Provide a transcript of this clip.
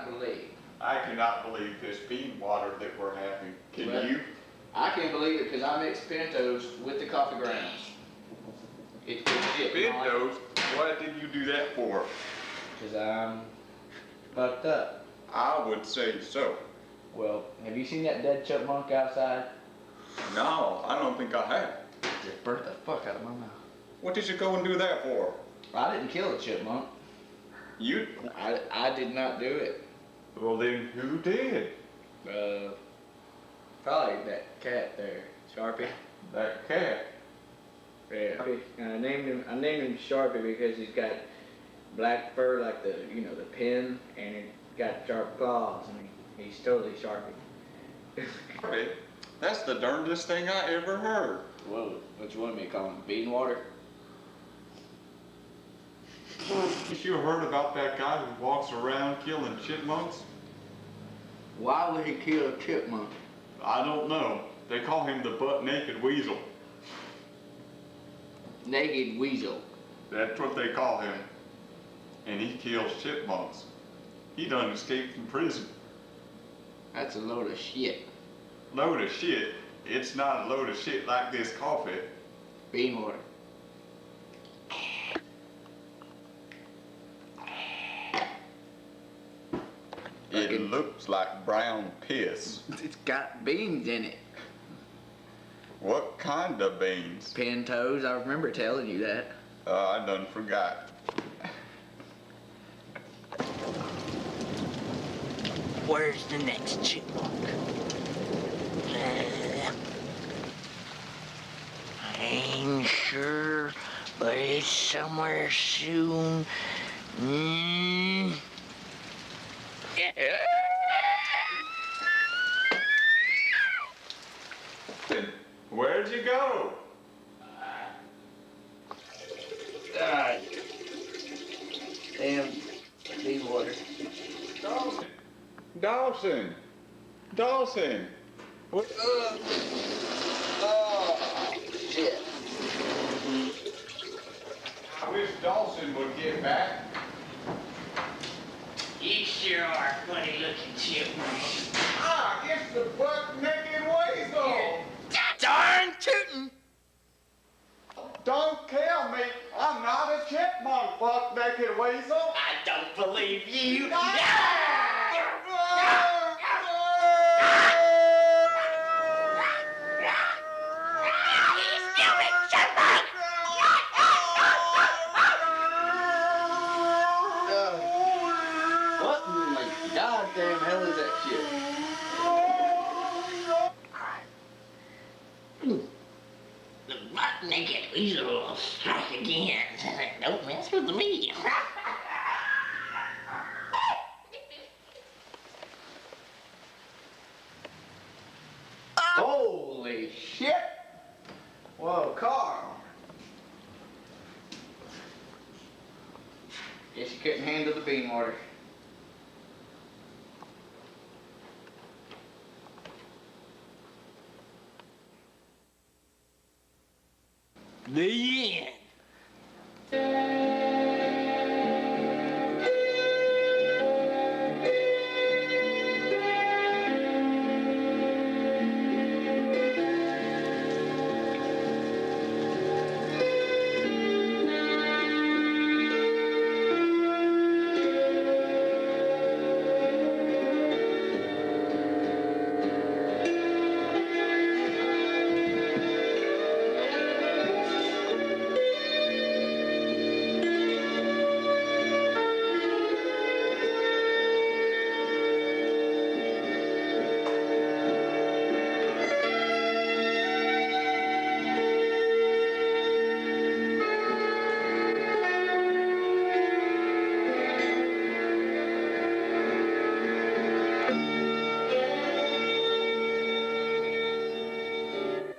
cannot believe. I cannot believe this bean water that we're having. Can you? I can believe it because I mixed pintos with the coffee grounds. It's legit. Pintos? What did you do that for? Because I'm fucked up. I would say so. Well, have you seen that dead chipmunk outside? No, I don't think I have. Just burnt the fuck out of my mouth. What did you go and do that for? I didn't kill the chipmunk. You? I did not do it. Well then, who did? Probably that cat there, Sharpie. That cat? Yeah. I named him Sharpie because he's got black fur like the pin, and he got sharp claws. I mean, he's totally Sharpie. Sharpie? That's the darndest thing I ever heard. Whoa, what you want me to call him? Bean water? You heard about that guy who walks around killing chipmunks? Why would he kill a chipmunk? I don't know. They call him the butt-naked weasel. Naked weasel. That's what they call him. And he kills chipmunks. He done escaped from prison. That's a load of shit. Load of shit? It's not a load of shit like this coffee. Bean water. It looks like brown piss. It's got beans in it. What kind of beans? Pintos, I remember telling you that. I done forgot. Where's the next chipmunk? I ain't sure, but it's somewhere soon. Where'd you go? Damn bean water. Dawson! Dawson! What? Shit. I wish Dawson would get back. You sure are funny looking chipmunk. Ah, it's the butt-naked weasel! Darn tootin'! Don't kill me! I'm not a chipmunk, butt-naked weasel! I don't believe you! What in the goddamn hell is that shit? The butt-naked weasel will strike again. Don't mess with me. Holy shit! Whoa, Carl. Guess you couldn't handle the bean water. The end.